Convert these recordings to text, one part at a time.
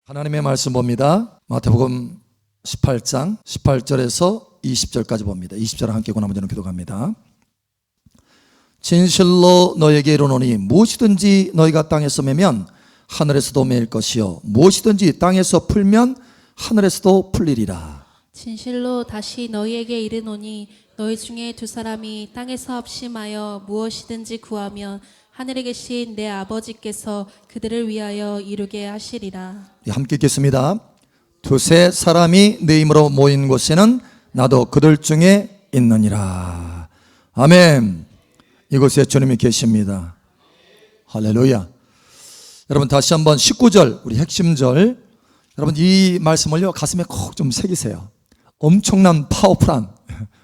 하나님의 말씀 봅니다. 마태복음 18장 18절에서 20절까지 봅니다. 20절을 함께 고나무 저는 기도합니다. 진실로 너에게 이르노니 무엇이든지 너희가 땅에서 매면 하늘에서도 매일 것이요 무엇이든지 땅에서 풀면 하늘에서도 풀리리라. 진실로 다시 너희에게 이르노니 너희 중에 두 사람이 땅에서 합심하여 무엇이든지 구하면 하늘에 계신 내 아버지께서 그들을 위하여 이루게 하시리라. 함께 읽겠습니다. 두세 사람이 내 이름으로 모인 곳에는 나도 그들 중에 있느니라. 아멘. 이곳에 주님이 계십니다. 할렐루야. 여러분 다시 한번 19절 우리 핵심절, 여러분 이 말씀을요 가슴에 콕 좀 새기세요. 엄청난 파워풀한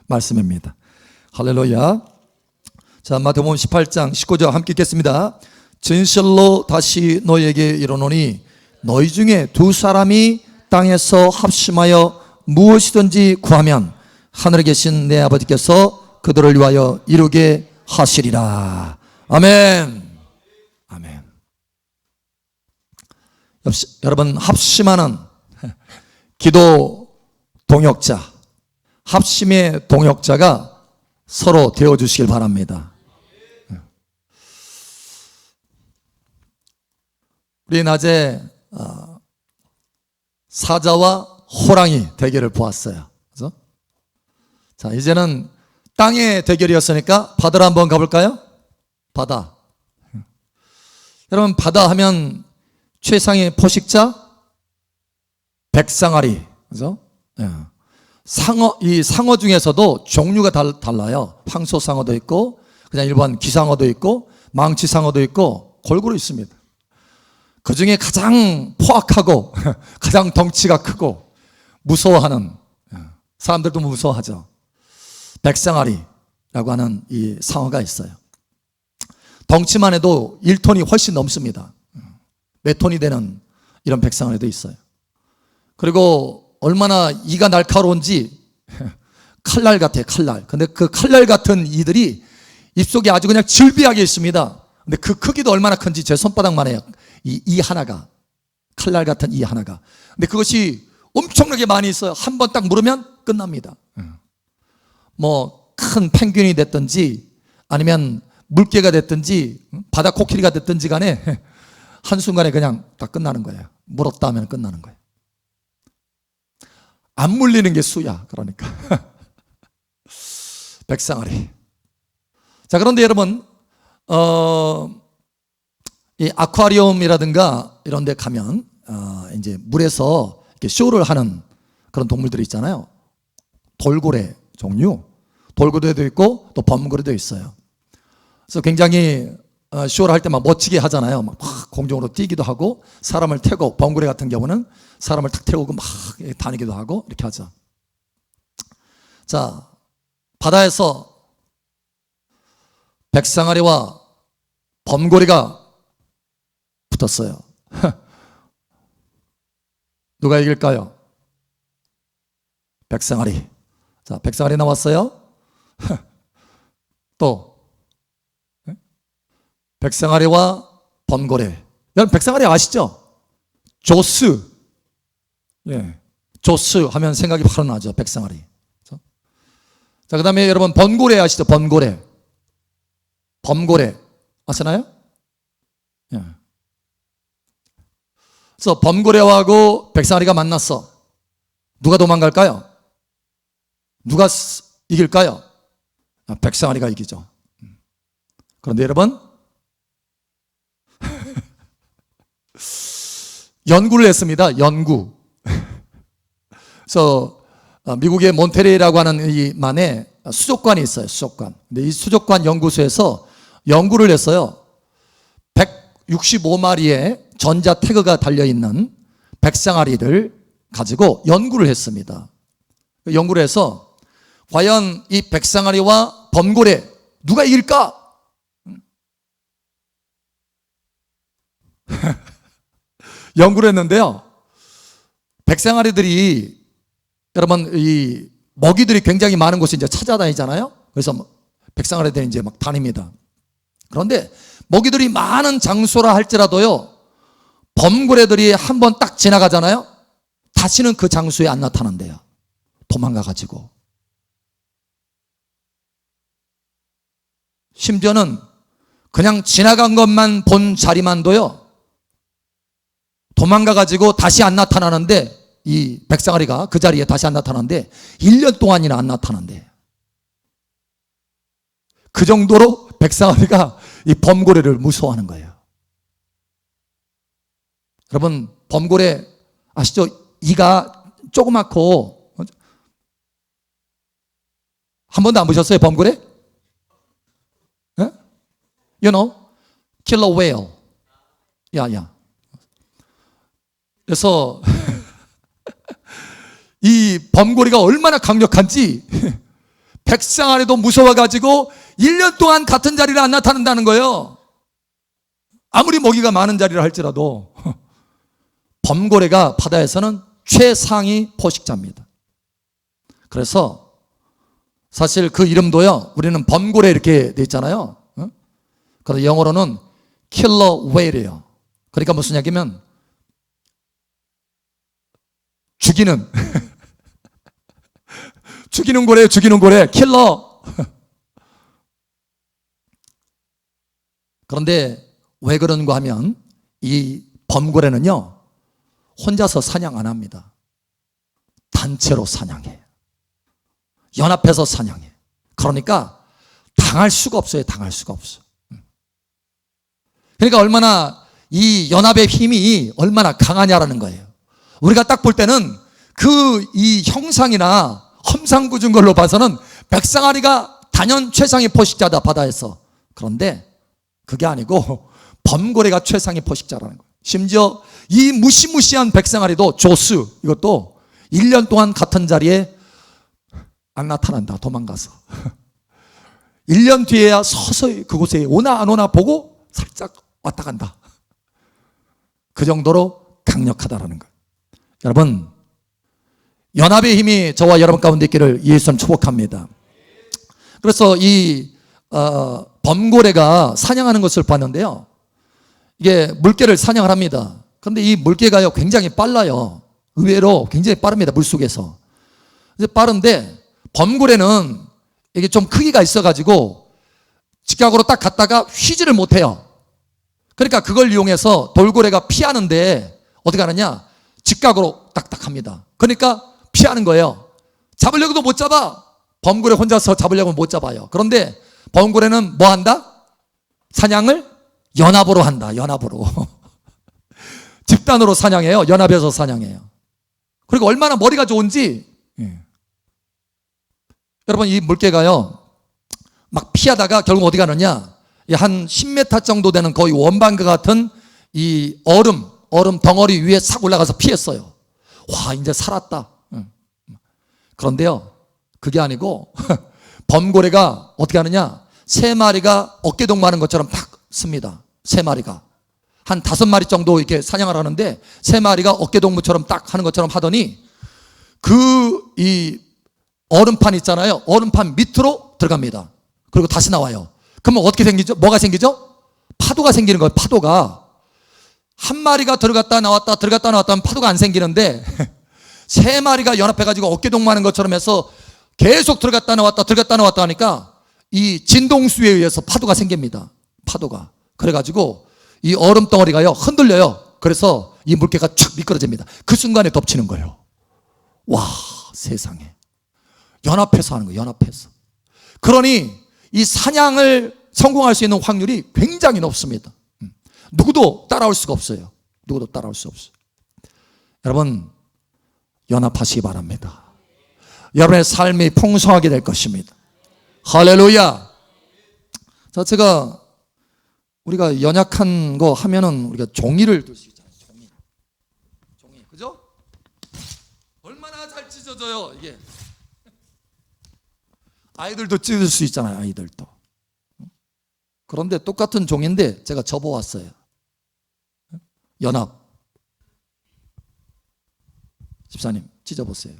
말씀입니다. 할렐루야. 자, 마태복음 18장 19절 함께 읽겠습니다. 진실로 다시 너희에게 이르노니 너희 중에 두 사람이 땅에서 합심하여 무엇이든지 구하면 하늘에 계신 내 아버지께서 그들을 위하여 이루게 하시리라. 아멘. 아멘. 여러분 합심하는 기도 동역자, 합심의 동역자가 서로 되어주시길 바랍니다. 우리 낮에 사자와 호랑이 대결을 보았어요. 그죠? 자, 이제는 땅의 대결이었으니까 바다로 한번 가볼까요? 바다. 여러분 바다 하면 최상의 포식자 백상아리. 그죠? 예. 이 상어 중에서도 종류가 달라요. 황소상어도 있고 그냥 일반 기상어도 있고 망치상어도 있고 골고루 있습니다. 그 중에 가장 포악하고 가장 덩치가 크고 무서워하는, 사람들도 무서워하죠, 백상아리라고 하는 이 상어가 있어요. 덩치만 해도 1톤이 훨씬 넘습니다. 몇 톤이 되는 이런 백상아리도 있어요. 그리고 얼마나 이가 날카로운지 칼날 같아요, 칼날. 근데 그 칼날 같은 이들이 입속에 아주 그냥 질비하게 있습니다. 근데 그 크기도 얼마나 큰지 제 손바닥만 해요. 이 하나가, 칼날 같은 이 하나가. 근데 그것이 엄청나게 많이 있어요. 한 번 딱 물으면 끝납니다. 뭐 큰 펭귄이 됐든지 아니면 물개가 됐든지 바다 코끼리가 됐든지 간에 한순간에 그냥 다 끝나는 거예요. 물었다 하면 끝나는 거예요. 안 물리는 게 수야. 그러니까 백상아리. 자, 그런데 여러분 이 아쿠아리움이라든가 이런 데 가면 이제 물에서 이렇게 쇼를 하는 그런 동물들이 있잖아요. 돌고래 종류, 돌고래도 있고 또 범고래도 있어요. 그래서 굉장히 쇼를 할 때 막 멋지게 하잖아요. 막 공중으로 뛰기도 하고 사람을 태고, 범고래 같은 경우는 사람을 탁 태우고 막 다니기도 하고 이렇게 하죠. 자, 바다에서 백상아리와 범고래가 붙었어요. 누가 이길까요? 백상아리. 자, 백상아리 나왔어요. 또 백상아리와 범고래. 여러분 백상아리 아시죠? 조스. 예, 조스 하면 생각이 바로 나죠. 백상아리. 자, 그 다음에 여러분 범고래 아시죠? 범고래. 범고래 아시나요? 예. 그래서 범고래하고 백상아리가 만났어. 누가 도망갈까요? 누가 이길까요? 백상아리가 이기죠. 그런데 여러분 연구를 했습니다. 연구. 그래서 미국의 몬테레이라고 하는 이 만에 수족관이 있어요. 수족관. 근데 이 수족관 연구소에서 연구를 했어요. 165마리의 전자 태그가 달려있는 백상아리를 가지고 연구를 했습니다. 연구를 해서 과연 이 백상아리와 범고래 누가 이길까? 연구를 했는데요. 백상아리들이 여러분 이 먹이들이 굉장히 많은 곳에 이제 찾아다니잖아요. 그래서 백상아리들이 이제 막 다닙니다. 그런데 먹이들이 많은 장소라 할지라도요, 범고래들이 한 번 딱 지나가잖아요. 다시는 그 장소에 안 나타난대요. 도망가가지고. 심지어는 그냥 지나간 것만 본 자리만도요, 도망가가지고 다시 안 나타나는데, 이 백상아리가 그 자리에 다시 안 나타나는데 1년 동안이나 안 나타난대. 그 정도로 백상아리가 이 범고래를 무서워하는 거예요. 여러분, 범고래 아시죠? 이가 조그맣고, 한 번도 안 보셨어요, 범고래? 예? You know? Killer whale. 야. 그래서 이 범고래가 얼마나 강력한지 백상아리도 무서워가지고 1년 동안 같은 자리를 안 나타난다는 거예요. 아무리 먹이가 많은 자리를 할지라도. 범고래가 바다에서는 최상위 포식자입니다. 그래서 사실 그 이름도요, 우리는 범고래 이렇게 돼 있잖아요. 그래서 영어로는 killer whale이에요. 그러니까 무슨 얘기면 죽이는 죽이는 고래, 죽이는 고래, 킬러. 그런데 왜 그런가 하면 이 범고래는요, 혼자서 사냥 안 합니다. 단체로 사냥해. 연합해서 사냥해. 그러니까 당할 수가 없어요. 당할 수가 없어. 그러니까 얼마나 이 연합의 힘이 얼마나 강하냐라는 거예요. 우리가 딱 볼 때는 그 이 형상이나 험상궂은 걸로 봐서는 백상아리가 단연 최상의 포식자다, 바다에서. 그런데 그게 아니고 범고래가 최상의 포식자라는 거예요. 심지어 이 무시무시한 백상아리도, 조스, 이것도 1년 동안 같은 자리에 안 나타난다, 도망가서. 1년 뒤에야 서서히 그곳에 오나 안 오나 보고 살짝 왔다 간다. 그 정도로 강력하다라는 거예요. 여러분, 연합의 힘이 저와 여러분 가운데 있기를 예수님 축복합니다. 그래서 이 범고래가 사냥하는 것을 봤는데요, 이게 물개를 사냥을 합니다. 그런데 이 물개가요, 굉장히 빨라요. 의외로 굉장히 빠릅니다, 물속에서. 빠른데 범고래는 이게 좀 크기가 있어가지고 직각으로 딱 갔다가 휘지를 못해요. 그러니까 그걸 이용해서 돌고래가 피하는데 어떻게 하느냐, 직각으로 딱딱 합니다. 그러니까 피하는 거예요. 잡으려고도 못 잡아. 범고래 혼자서 잡으려고 못 잡아요. 그런데 범고래는 뭐 한다? 사냥을 연합으로 한다. 연합으로. 집단으로 사냥해요. 연합해서 사냥해요. 그리고 얼마나 머리가 좋은지. 여러분, 이 물개가요, 막 피하다가 결국 어디 가느냐, 한 10m 정도 되는 거의 원반과 같은 이 얼음 덩어리 위에 싹 올라가서 피했어요. 와, 이제 살았다. 그런데요, 그게 아니고 범고래가 어떻게 하느냐, 3마리가 어깨 동무하는 것처럼 딱 씁니다. 3마리가 한 5마리 정도 이렇게 사냥을 하는데 3마리가 어깨 동무처럼 딱 하는 것처럼 하더니 이 얼음판 있잖아요. 얼음판 밑으로 들어갑니다. 그리고 다시 나와요. 그러면 어떻게 생기죠? 뭐가 생기죠? 파도가 생기는 거예요. 파도가. 한 마리가 들어갔다 나왔다 들어갔다 나왔다 하면 파도가 안 생기는데 3마리가 연합해가지고 어깨 동무하는 것처럼 해서 계속 들어갔다 나왔다 들어갔다 나왔다 하니까 이 진동수에 의해서 파도가 생깁니다. 파도가. 그래가지고 이 얼음 덩어리가요, 흔들려요. 그래서 이 물개가 촥 미끄러집니다. 그 순간에 덮치는 거예요. 와, 세상에. 연합해서 하는 거예요. 연합해서. 그러니 이 사냥을 성공할 수 있는 확률이 굉장히 높습니다. 누구도 따라올 수가 없어요. 누구도 따라올 수 없어요. 여러분, 연합하시기 바랍니다. 여러분의 삶이 풍성하게 될 것입니다. 할렐루야. 자, 우리가 연약한 거 하면은 우리가 종이를 들 수 있잖아요. 종이. 그죠? 얼마나 잘 찢어져요, 이게. 아이들도 찢을 수 있잖아요, 아이들도. 그런데 똑같은 종인데 제가 접어왔어요. 연합. 집사님, 찢어보세요.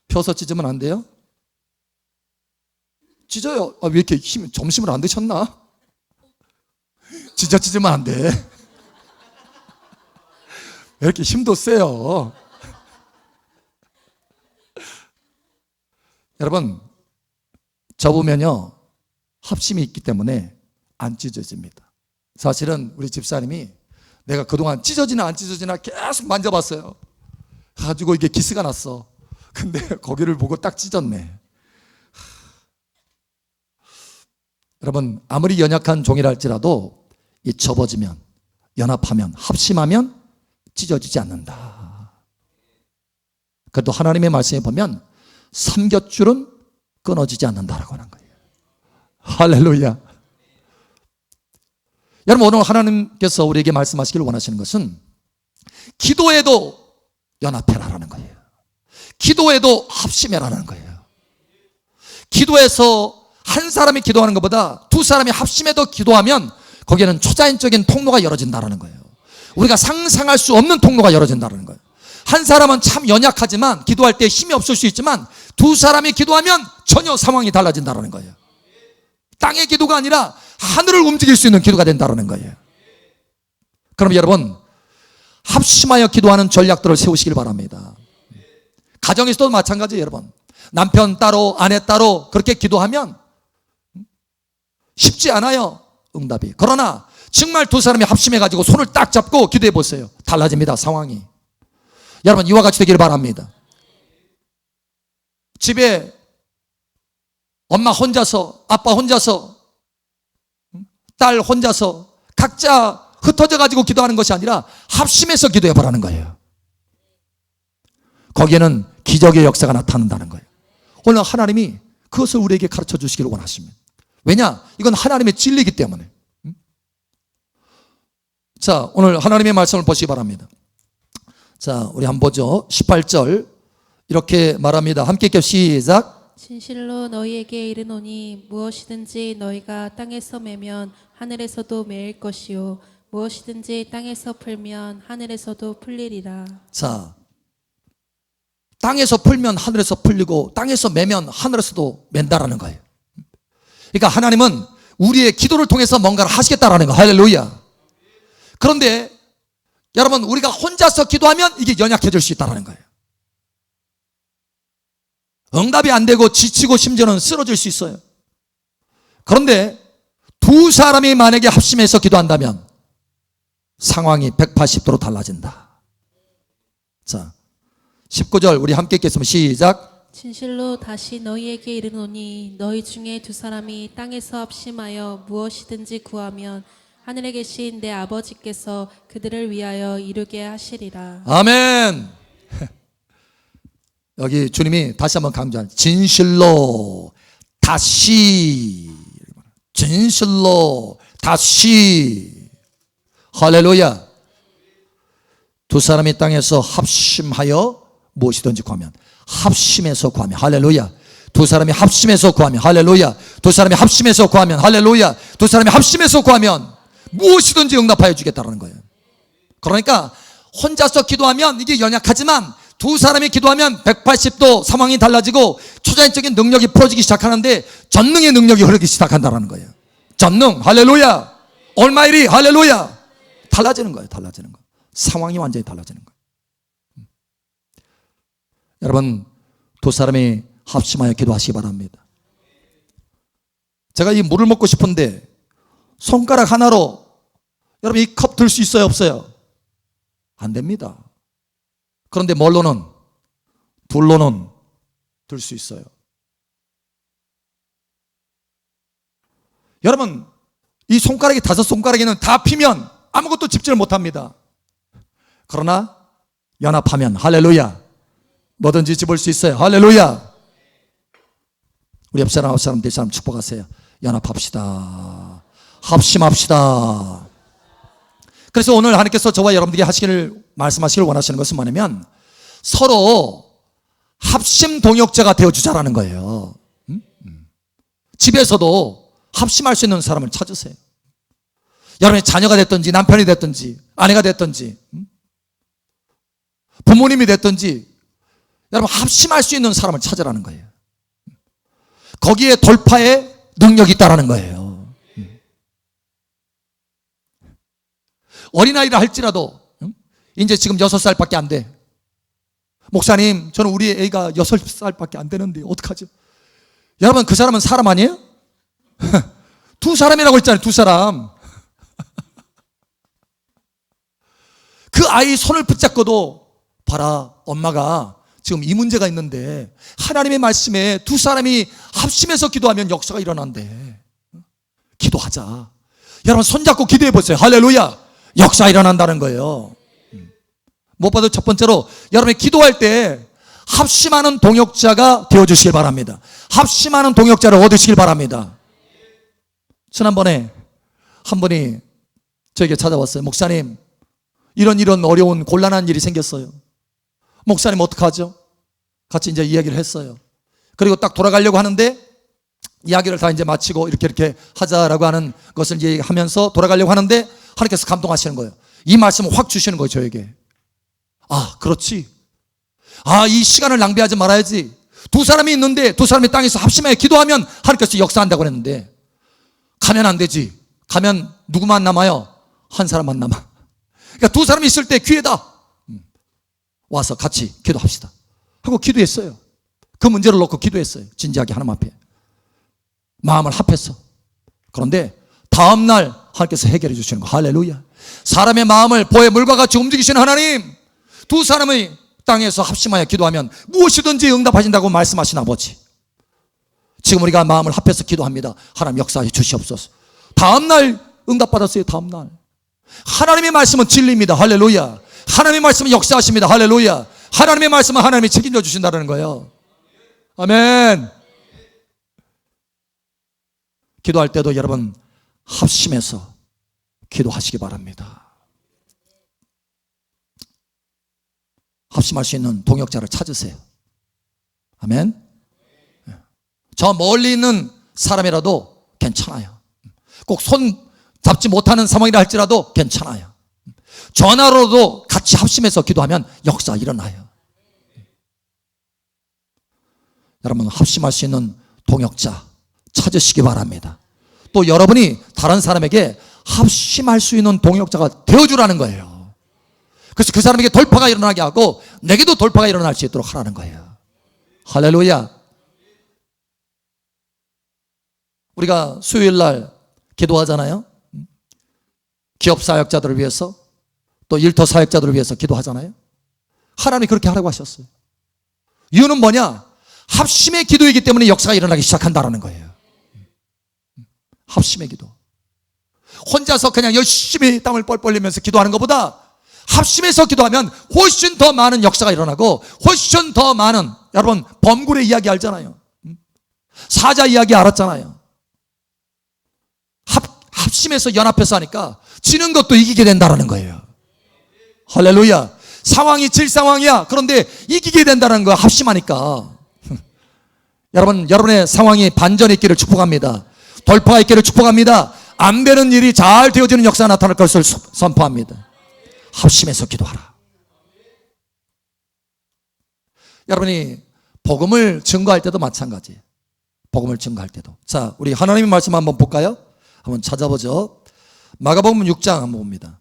펴서 찢으면 안 돼요? 찢어요. 왜 이렇게 점심을 안 드셨나? 진짜 찢으면 안 돼. 왜 이렇게 힘도 세요? 여러분, 접으면요 합심이 있기 때문에 안 찢어집니다. 사실은 우리 집사님이 내가 그동안 찢어지나 안 찢어지나 계속 만져봤어요. 가지고 이게 기스가 났어. 근데 거기를 보고 딱 찢었네. 여러분, 아무리 연약한 종이라 할지라도 이 접어지면, 연합하면, 합심하면 찢어지지 않는다. 그래도 하나님의 말씀에 보면 삼겹줄은 끊어지지 않는다라고 하는 거예요. 할렐루야. 여러분, 오늘 하나님께서 우리에게 말씀하시기를 원하시는 것은 기도에도 연합해라라는 거예요. 기도에도 합심해라는 거예요. 기도에서 한 사람이 기도하는 것보다 두 사람이 합심해도 기도하면 거기에는 초자연적인 통로가 열어진다는 거예요. 우리가 상상할 수 없는 통로가 열어진다는 거예요. 한 사람은 참 연약하지만 기도할 때 힘이 없을 수 있지만 두 사람이 기도하면 전혀 상황이 달라진다는 거예요. 땅의 기도가 아니라 하늘을 움직일 수 있는 기도가 된다는 거예요. 그럼 여러분, 합심하여 기도하는 전략들을 세우시길 바랍니다. 가정에서도 마찬가지예요. 여러분, 남편 따로 아내 따로 그렇게 기도하면 쉽지 않아요, 응답이. 그러나 정말 두 사람이 합심해가지고 손을 딱 잡고 기도해 보세요. 달라집니다, 상황이. 여러분, 이와 같이 되기를 바랍니다. 집에 엄마 혼자서, 아빠 혼자서, 딸 혼자서 각자 흩어져 가지고 기도하는 것이 아니라 합심해서 기도해 보라는 거예요. 거기에는 기적의 역사가 나타난다는 거예요. 오늘 하나님이 그것을 우리에게 가르쳐 주시기를 원하십니다. 왜냐? 이건 하나님의 진리이기 때문에. 자, 오늘 하나님의 말씀을 보시기 바랍니다. 자, 우리 한번 보죠. 18절 이렇게 말합니다. 함께 읽게 시작. 진실로 너희에게 이르노니 무엇이든지 너희가 땅에서 매면 하늘에서도 매일 것이요 무엇이든지 땅에서 풀면 하늘에서도 풀리리라. 자, 땅에서 풀면 하늘에서 풀리고 땅에서 매면 하늘에서도 맨다라는 거예요. 그러니까 하나님은 우리의 기도를 통해서 뭔가를 하시겠다라는 거예요. 할렐루야. 그런데 여러분, 우리가 혼자서 기도하면 이게 연약해질 수 있다는 거예요. 응답이 안 되고 지치고 심지어는 쓰러질 수 있어요. 그런데 두 사람이 만약에 합심해서 기도한다면 상황이 180도로 달라진다. 자, 19절 우리 함께 읽겠습니다. 시작. 진실로 다시 너희에게 이르노니 너희 중에 두 사람이 땅에서 합심하여 무엇이든지 구하면 하늘에 계신 내 아버지께서 그들을 위하여 이루게 하시리라. 아멘. 여기 주님이 다시 한번 강조하는 진실로 다시, 진실로 다시. 할렐루야. 두 사람이 땅에서 합심하여 무엇이든지 구하면, 합심해서 구하면, 할렐루야. 두 사람이 합심해서 구하면, 할렐루야. 두 사람이 합심해서 구하면, 할렐루야. 두 사람이 합심해서 구하면 무엇이든지 응답하여 주겠다는 거예요. 그러니까 혼자서 기도하면 이게 연약하지만 두 사람이 기도하면 180도 상황이 달라지고 초자연적인 능력이 풀어지기 시작하는데 전능의 능력이 흐르기 시작한다는 거예요. 전능, 할렐루야. 올마이리, 할렐루야. 달라지는 거예요. 달라지는 거. 상황이 완전히 달라지는 거예요. 여러분, 두 사람이 합심하여 기도하시기 바랍니다. 제가 이 물을 먹고 싶은데 손가락 하나로 여러분 이 컵 들 수 있어요, 없어요? 안 됩니다. 그런데 뭘로는? 둘로는 들 수 있어요. 여러분, 이 손가락이 5손가락에는 다 피면 아무것도 집지를 못합니다. 그러나 연합하면, 할렐루야, 뭐든지 집을 수 있어요. 할렐루야. 우리 옆 사람, 앞 사람, 뒷 사람 축복하세요. 연합합시다. 합심합시다. 그래서 오늘 하나님께서 저와 여러분들에게 말씀하시기를 원하시는 것은 뭐냐면 서로 합심 동역자가 되어주자라는 거예요. 집에서도 합심할 수 있는 사람을 찾으세요. 여러분의 자녀가 됐든지 남편이 됐든지 아내가 됐든지 부모님이 됐든지 여러분 합심할 수 있는 사람을 찾으라는 거예요. 거기에 돌파의 능력이 있다라는 거예요. 어린아이라 할지라도 이제 지금 6살밖에 안 돼. 목사님, 저는 우리 애가 6살밖에 안 되는데 어떡하죠? 여러분, 그 사람은 사람 아니에요? 두 사람이라고 했잖아요. 두 사람. 그 아이 손을 붙잡고도 봐라, 엄마가 지금 이 문제가 있는데 하나님의 말씀에 두 사람이 합심해서 기도하면 역사가 일어난대. 기도하자. 여러분, 손잡고 기도해 보세요. 할렐루야. 역사 일어난다는 거예요. 무엇보다 첫 번째로 여러분이 기도할 때 합심하는 동역자가 되어주시길 바랍니다. 합심하는 동역자를 얻으시길 바랍니다. 지난번에 한 분이 저에게 찾아왔어요. 목사님, 이런 어려운 곤란한 일이 생겼어요. 목사님 어떡하죠? 같이 이제 이야기를 했어요. 그리고 딱 돌아가려고 하는데 이야기를 다 이제 마치고 이렇게 하자라고 하는 것을 이제 하면서 돌아가려고 하는데 하나님께서 감동하시는 거예요. 이 말씀을 확 주시는 거예요, 저에게. 아, 그렇지. 아, 이 시간을 낭비하지 말아야지. 두 사람이 있는데 두 사람이 땅에서 합심하여 기도하면 하나님께서 역사한다고 그랬는데 가면 안 되지. 가면 누구만 남아요? 한 사람만 남아. 그러니까 두 사람이 있을 때 기회다. 와서 같이 기도합시다 하고 기도했어요. 그 문제를 놓고 기도했어요. 진지하게 하나님 앞에 마음을 합해서. 그런데 다음날 하나님께서 해결해 주시는 거. 할렐루야. 사람의 마음을 보의 물과 같이 움직이시는 하나님, 두 사람의 땅에서 합심하여 기도하면 무엇이든지 응답하신다고 말씀하신 아버지, 지금 우리가 마음을 합해서 기도합니다. 하나님 역사해 주시옵소서. 다음날 응답받았어요. 다음날. 하나님의 말씀은 진리입니다. 할렐루야. 하나님의 말씀은 역사하십니다. 할렐루야. 하나님의 말씀은 하나님이 책임져 주신다는 거예요. 아멘. 기도할 때도 여러분 합심해서 기도하시기 바랍니다. 합심할 수 있는 동역자를 찾으세요. 아멘. 저 멀리 있는 사람이라도 괜찮아요. 꼭 손 잡지 못하는 상황이라 할지라도 괜찮아요. 전화로도 같이 합심해서 기도하면 역사가 일어나요. 여러분, 합심할 수 있는 동역자 찾으시기 바랍니다. 또 여러분이 다른 사람에게 합심할 수 있는 동역자가 되어주라는 거예요. 그래서 그 사람에게 돌파가 일어나게 하고 내게도 돌파가 일어날 수 있도록 하라는 거예요. 할렐루야. 우리가 수요일날 기도하잖아요. 기업 사역자들을 위해서, 또 일터 사역자들을 위해서 기도하잖아요. 하나님이 그렇게 하라고 하셨어요. 이유는 뭐냐? 합심의 기도이기 때문에 역사가 일어나기 시작한다는 거예요. 합심의 기도. 혼자서 그냥 열심히 땀을 뻘뻘 흘리면서 기도하는 것보다 합심해서 기도하면 훨씬 더 많은 역사가 일어나고 훨씬 더 많은, 여러분 범굴의 이야기 알잖아요. 사자 이야기 알았잖아요. 합심해서 연합해서 하니까 지는 것도 이기게 된다는 거예요. 할렐루야. 상황이 질 상황이야. 그런데 이기게 된다는 거야. 합심하니까. 여러분, 여러분의 상황이 반전이 있기를 축복합니다. 돌파가 있기를 축복합니다. 안 되는 일이 잘 되어지는 역사가 나타날 것을 선포합니다. 합심해서 기도하라. 여러분이 복음을 증거할 때도 마찬가지예요. 복음을 증거할 때도. 자, 우리 하나님의 말씀 한번 볼까요? 한번 찾아보죠. 마가복음 6장 한번 봅니다.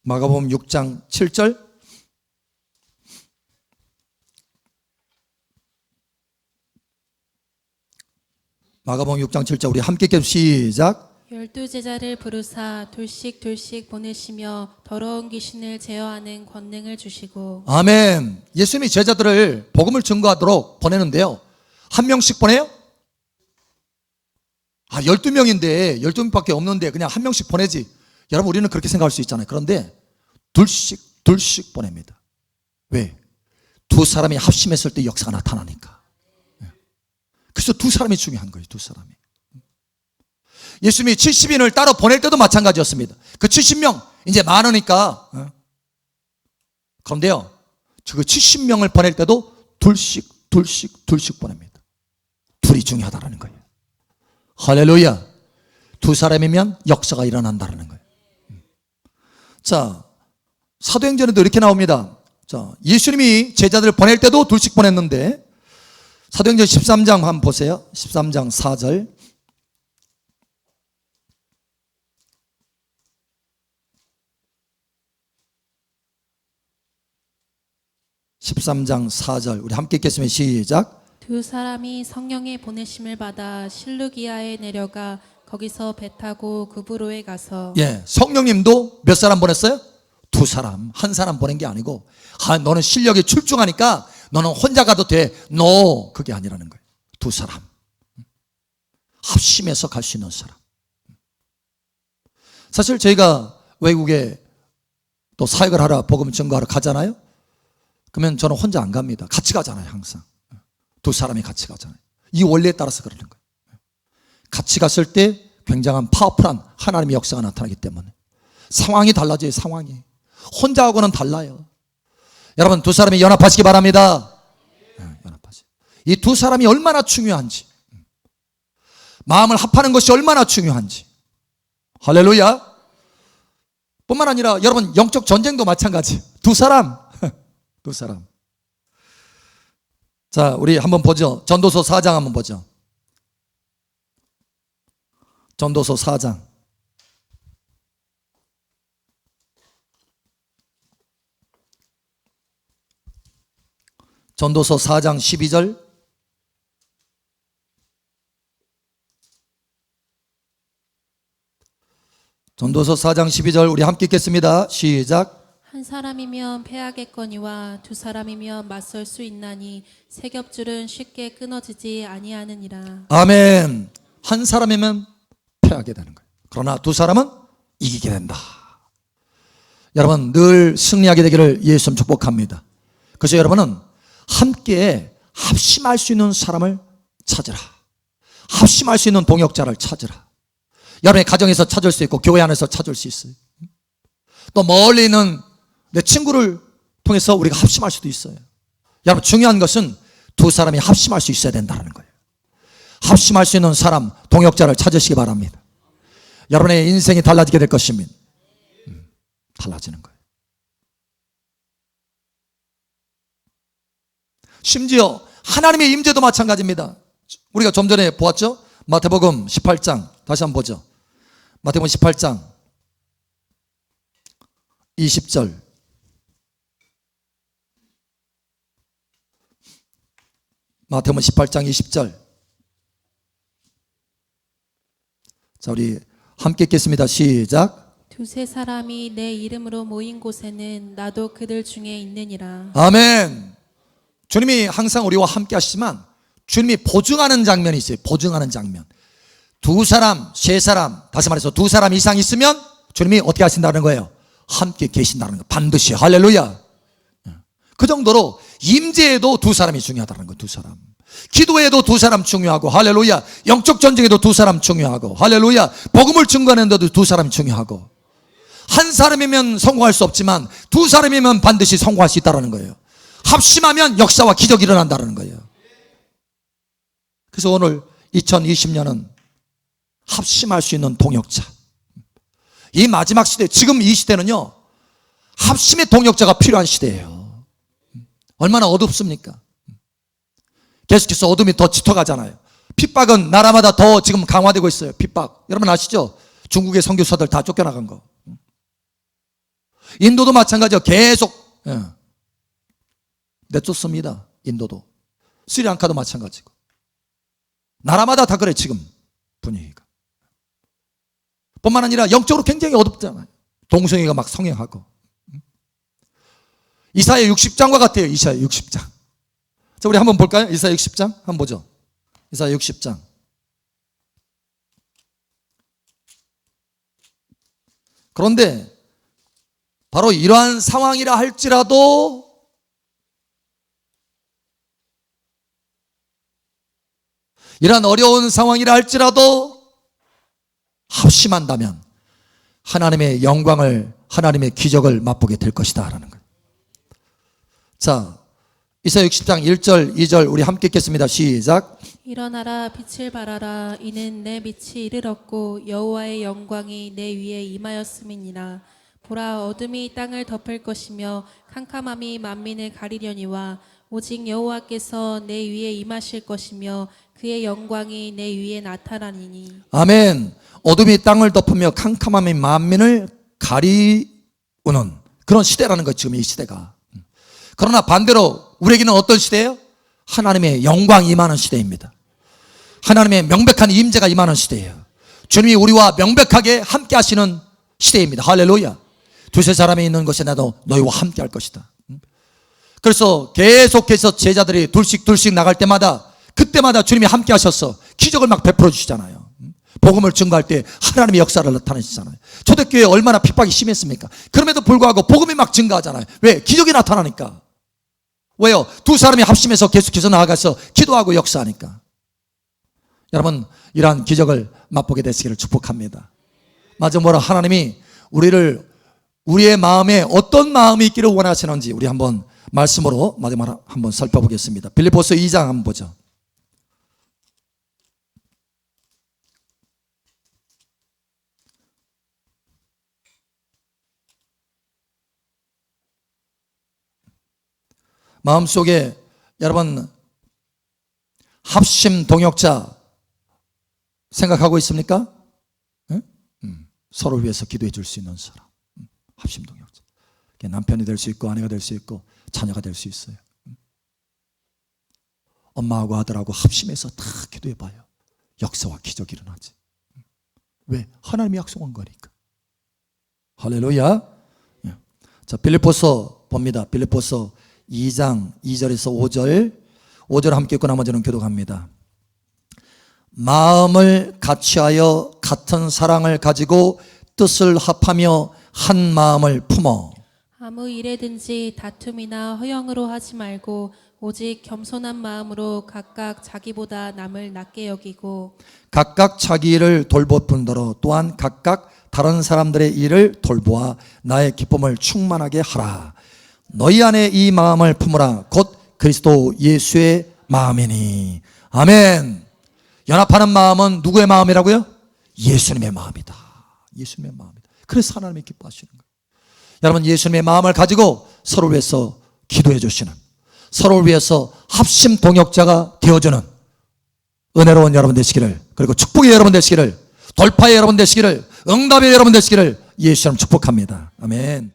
마가복음 6장 7절. 마가복음 6장 7절 우리 함께 읽겠습니다. 시작. 12제자를 부르사 둘씩 보내시며 더러운 귀신을 제어하는 권능을 주시고. 아멘. 예수님이 제자들을 복음을 증거하도록 보내는데요. 한 명씩 보내요? 12명인데 12명밖에 없는데 그냥 한 명씩 보내지. 여러분, 우리는 그렇게 생각할 수 있잖아요. 그런데 둘씩 보냅니다. 왜? 두 사람이 합심했을 때 역사가 나타나니까. 그래서 두 사람이 중요한 거예요. 두 사람이. 예수님이 70인을 따로 보낼 때도 마찬가지였습니다. 그 70명 이제 많으니까. 그런데요, 그 70명을 보낼 때도 둘씩 보냅니다. 둘이 중요하다는 거예요. 할렐루야. 두 사람이면 역사가 일어난다는 거예요. 자, 사도행전에도 이렇게 나옵니다. 자, 예수님이 제자들을 보낼 때도 둘씩 보냈는데 사도행전 13장 한번 보세요. 13장 4절. 13장 4절 우리 함께 읽겠습니다. 시작. 두 사람이 성령의 보내심을 받아 실루기아에 내려가 거기서 배 타고 구브로에 가서 예, 성령님도 몇 사람 보냈어요? 두 사람, 한 사람 보낸 게 아니고, 너는 실력이 출중하니까 너는 혼자 가도 돼. No, 그게 아니라는 거예요. 두 사람, 합심해서 갈 수 있는 사람. 사실 저희가 외국에 또 사역을 하러 복음 증거하러 가잖아요. 그러면 저는 혼자 안 갑니다. 같이 가잖아요. 항상 두 사람이 같이 가잖아요. 이 원리에 따라서 그러는 거예요. 같이 갔을 때 굉장한 파워풀한 하나님의 역사가 나타나기 때문에. 상황이 달라져요. 상황이 혼자 하고는 달라요. 여러분 두 사람이 연합하시기 바랍니다. 연합하세요. 이 두 사람이 얼마나 중요한지, 마음을 합하는 것이 얼마나 중요한지. 할렐루야. 뿐만 아니라 여러분 영적 전쟁도 마찬가지. 두 사람 두 사람. 자, 우리 한번 보죠. 전도서 4장 한번 보죠. 전도서 4장. 전도서 4장 12절. 전도서 4장 12절 우리 함께 읽겠습니다. 시작. 한 사람이면 패하겠거니와 두 사람이면 맞설 수 있나니 세 겹줄은 쉽게 끊어지지 아니하느니라. 아멘. 한 사람이면 패하게 되는 거예요. 그러나 두 사람은 이기게 된다. 여러분 늘 승리하게 되기를 예수님 축복합니다. 그래서 여러분은 함께 합심할 수 있는 사람을 찾으라. 합심할 수 있는 동역자를 찾으라. 여러분의 가정에서 찾을 수 있고 교회 안에서 찾을 수 있어요. 또 멀리 있는 내 친구를 통해서 우리가 합심할 수도 있어요. 여러분 중요한 것은 두 사람이 합심할 수 있어야 된다는 거예요. 합심할 수 있는 사람, 동역자를 찾으시기 바랍니다. 여러분의 인생이 달라지게 될 것입니다. 달라지는 거예요. 심지어 하나님의 임재도 마찬가지입니다. 우리가 좀 전에 보았죠? 마태복음 18장 다시 한번 보죠. 마태복음 18장 20절. 마태복음 18장 20절. 자, 우리 함께 읽겠습니다. 시작. 두세 사람이 내 이름으로 모인 곳에는 나도 그들 중에 있느니라. 아멘. 주님이 항상 우리와 함께 하시지만 주님이 보증하는 장면이 있어요. 보증하는 장면. 두 사람, 세 사람, 다시 말해서 두 사람 이상 있으면 주님이 어떻게 하신다는 거예요? 함께 계신다는 거예요. 반드시. 할렐루야. 그 정도로 임재에도 두 사람이 중요하다는 거예요. 두 사람. 기도에도 두 사람 중요하고, 할렐루야. 영적 전쟁에도 두 사람 중요하고, 할렐루야. 복음을 증거하는 데도 두 사람 중요하고. 한 사람이면 성공할 수 없지만 두 사람이면 반드시 성공할 수 있다는 거예요. 합심하면 역사와 기적이 일어난다는 거예요. 그래서 오늘 2020년은 합심할 수 있는 동역자. 이 마지막 시대, 지금 이 시대는요, 합심의 동역자가 필요한 시대예요. 얼마나 어둡습니까? 계속해서 어둠이 더 짙어가잖아요. 핍박은 나라마다 더 지금 강화되고 있어요. 핍박. 여러분 아시죠? 중국의 선교사들 다 쫓겨나간 거. 인도도 마찬가지요. 계속 내쫓습니다. 인도도. 스리랑카도 마찬가지고. 나라마다 다 그래 지금 분위기가. 뿐만 아니라 영적으로 굉장히 어둡잖아요. 동성애가 막 성행하고. 이사야 60장과 같아요. 이사야 60장. 자, 우리 한번 볼까요? 이사야 60장 한번 보죠. 이사야 60장. 그런데 바로 이러한 상황이라 할지라도 이러한 어려운 상황이라 할지라도 합심한다면 하나님의 영광을, 하나님의 기적을 맛보게 될 것이다 라는 거예요. 자, 이사야 60장 1절 2절 우리 함께 읽겠습니다. 시작. 일어나라 빛을 발하라 이는 내 빛이 이르렀고 여호와의 영광이 내 위에 임하였음이니라. 보라 어둠이 땅을 덮을 것이며 캄캄함이 만민을 가리려니와 오직 여호와께서 내 위에 임하실 것이며 그의 영광이 내 위에 나타나니니. 아멘. 어둠이 땅을 덮으며 캄캄함이 만민을 가리우는 그런 시대라는 거죠. 지금 이 시대가. 그러나 반대로 우리에게는 어떤 시대예요? 하나님의 영광이 임하는 시대입니다. 하나님의 명백한 임재가 임하는 시대예요. 주님이 우리와 명백하게 함께 하시는 시대입니다. 할렐루야. 두세 사람이 있는 곳에 나도 너희와 함께 할 것이다. 그래서 계속해서 제자들이 둘씩 나갈 때마다 그때마다 주님이 함께 하셔서 기적을 막 베풀어 주시잖아요. 복음을 증거할 때 하나님의 역사를 나타내시잖아요. 초대교회에 얼마나 핍박이 심했습니까? 그럼에도 불구하고 복음이 막 증가하잖아요. 왜? 기적이 나타나니까. 왜요? 두 사람이 합심해서 계속해서 나아가서 기도하고 역사하니까. 여러분, 이러한 기적을 맛보게 되시기를 축복합니다. 맞아, 뭐라 하나님이 우리의 마음에 어떤 마음이 있기를 원하시는지 우리 한번 말씀으로 마지막으로 한번 살펴보겠습니다. 빌립보서 2장 한번 보죠. 마음속에 여러분 합심 동역자 생각하고 있습니까? 응? 서로를 위해서 기도해 줄 수 있는 사람. 합심 동역자. 남편이 될 수 있고 아내가 될 수 있고 자녀가 될 수 있어요. 엄마하고 아들하고 합심해서 다 기도해 봐요. 역사와 기적이 일어나지. 왜? 하나님이 약속한 거니까. 할렐루야. 자, 빌립보서 봅니다. 빌립보서 2장 2절에서 5절 함께 읽고 나머지는 교독합니다. 마음을 같이하여 같은 사랑을 가지고 뜻을 합하며 한 마음을 품어 아무 일에든지 다툼이나 허영으로 하지 말고 오직 겸손한 마음으로 각각 자기보다 남을 낮게 여기고 각각 자기 일을 돌볼 뿐더러 또한 각각 다른 사람들의 일을 돌보아 나의 기쁨을 충만하게 하라. 너희 안에 이 마음을 품으라. 곧 그리스도 예수의 마음이니. 아멘. 연합하는 마음은 누구의 마음이라고요? 예수님의 마음이다. 예수님의 마음이다. 그래서 하나님이 기뻐하시는 거예요. 여러분, 예수님의 마음을 가지고 서로를 위해서 기도해 주시는, 서로를 위해서 합심 동역자가 되어주는 은혜로운 여러분 되시기를, 그리고 축복의 여러분 되시기를, 돌파의 여러분 되시기를, 응답의 여러분 되시기를 예수님 축복합니다. 아멘.